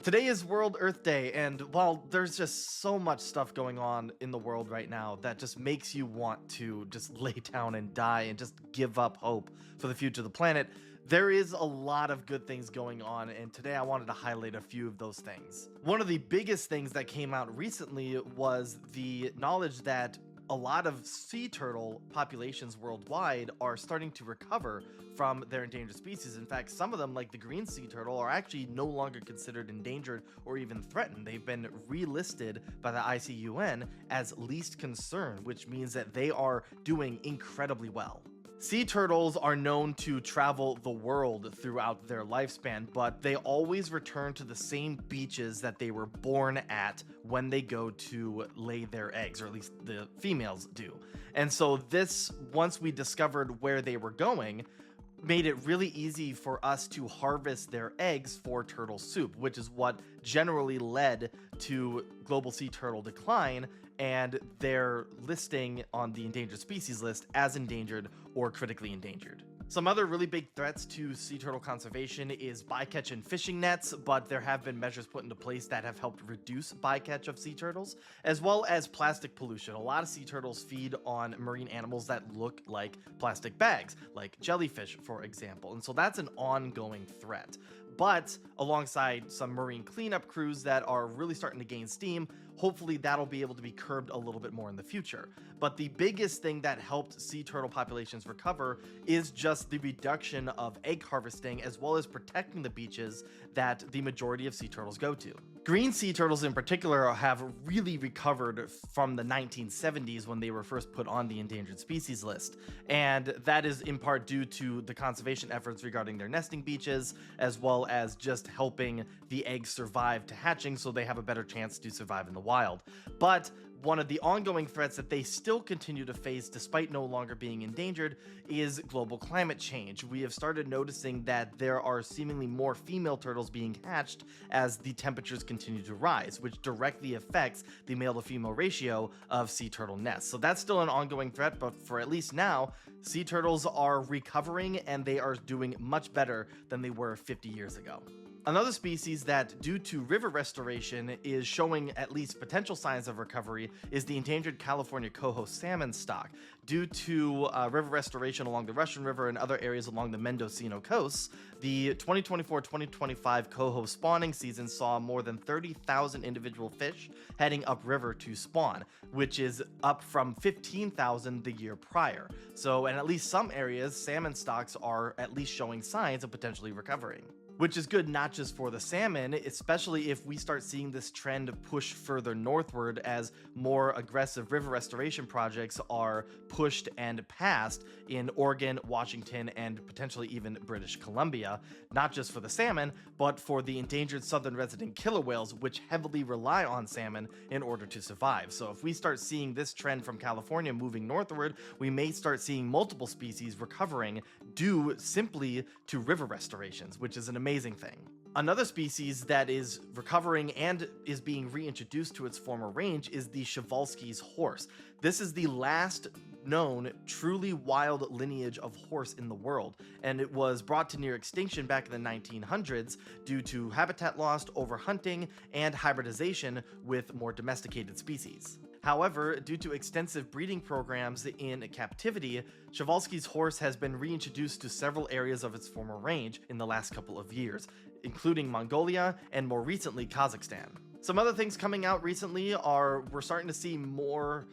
Today is World Earth Day, and while there's just so much stuff going on in the world right now that just makes you want to just lay down and die and just give up hope for the future of the planet, there is a lot of good things going on, and today I wanted to highlight a few of those things. One of the biggest things that came out recently was the knowledge that a lot of sea turtle populations worldwide are starting to recover from their endangered species. In fact, some of them, like the green sea turtle, are actually no longer considered endangered or even threatened. They've been relisted by the ICUN as least concern, which means that they are doing incredibly well. Sea turtles are known to travel the world throughout their lifespan, but they always return to the same beaches that they were born at when they go to lay their eggs, or at least the females do. And so this, once we discovered where they were going, made it really easy for us to harvest their eggs for turtle soup, which is what generally led to global sea turtle decline and their listing on the endangered species list as endangered or critically endangered. Some other really big threats to sea turtle conservation is bycatch and fishing nets, but there have been measures put into place that have helped reduce bycatch of sea turtles, as well as plastic pollution. A lot of sea turtles feed on marine animals that look like plastic bags, like jellyfish, for example, and so that's an ongoing threat. But alongside some marine cleanup crews that are really starting to gain steam, hopefully that'll be able to be curbed a little bit more in the future. But the biggest thing that helped sea turtle populations recover is just the reduction of egg harvesting, as well as protecting the beaches that the majority of sea turtles go to. Green sea turtles in particular have really recovered from the 1970s when they were first put on the endangered species list. And that is in part due to the conservation efforts regarding their nesting beaches, as well as just helping the eggs survive to hatching so they have a better chance to survive in the wild. But one of the ongoing threats that they still continue to face despite no longer being endangered is global climate change. We have started noticing that there are seemingly more female turtles being hatched as the temperatures continue to rise, which directly affects the male to female ratio of sea turtle nests. So that's still an ongoing threat, but for at least now, sea turtles are recovering and they are doing much better than they were 50 years ago. Another species that, due to river restoration, is showing at least potential signs of recovery is the endangered California coho salmon stock. Due to river restoration along the Russian River and other areas along the Mendocino coasts, the 2024-2025 coho spawning season saw more than 30,000 individual fish heading upriver to spawn, which is up from 15,000 the year prior. So, in at least some areas, salmon stocks are at least showing signs of potentially recovering, which is good not just for the salmon, especially if we start seeing this trend push further northward as more aggressive river restoration projects are pushed and passed in Oregon, Washington, and potentially even British Columbia, not just for the salmon, but for the endangered southern resident killer whales, which heavily rely on salmon in order to survive. So if we start seeing this trend from California moving northward, we may start seeing multiple species recovering due simply to river restorations, which is an amazing thing. Another species that is recovering and is being reintroduced to its former range is the Przewalski's horse. This is the last known truly wild lineage of horse in the world, and it was brought to near extinction back in the 1900s due to habitat loss, overhunting, and hybridization with more domesticated species. However, due to extensive breeding programs in captivity, Przewalski's horse has been reintroduced to several areas of its former range in the last couple of years, including Mongolia and more recently Kazakhstan. Some other things coming out recently are we're starting to see more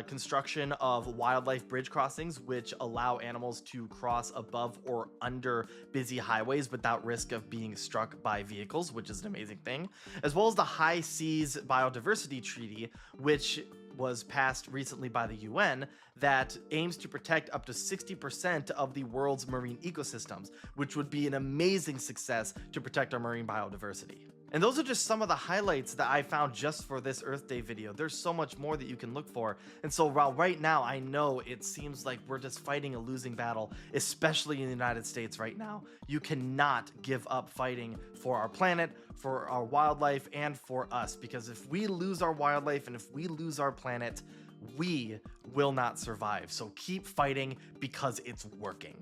construction of wildlife bridge crossings, which allow animals to cross above or under busy highways without risk of being struck by vehicles, which is an amazing thing, as well as the High Seas Biodiversity Treaty, which was passed recently by the UN, that aims to protect up to 60% of the world's marine ecosystems, which would be an amazing success to protect our marine biodiversity. And those are just some of the highlights that I found just for this Earth Day video. There's so much more that you can look for. And so while right now I know it seems like we're just fighting a losing battle, especially in the United States right now, you cannot give up fighting for our planet, for our wildlife, and for us. Because if we lose our wildlife and if we lose our planet, we will not survive. So keep fighting because it's working.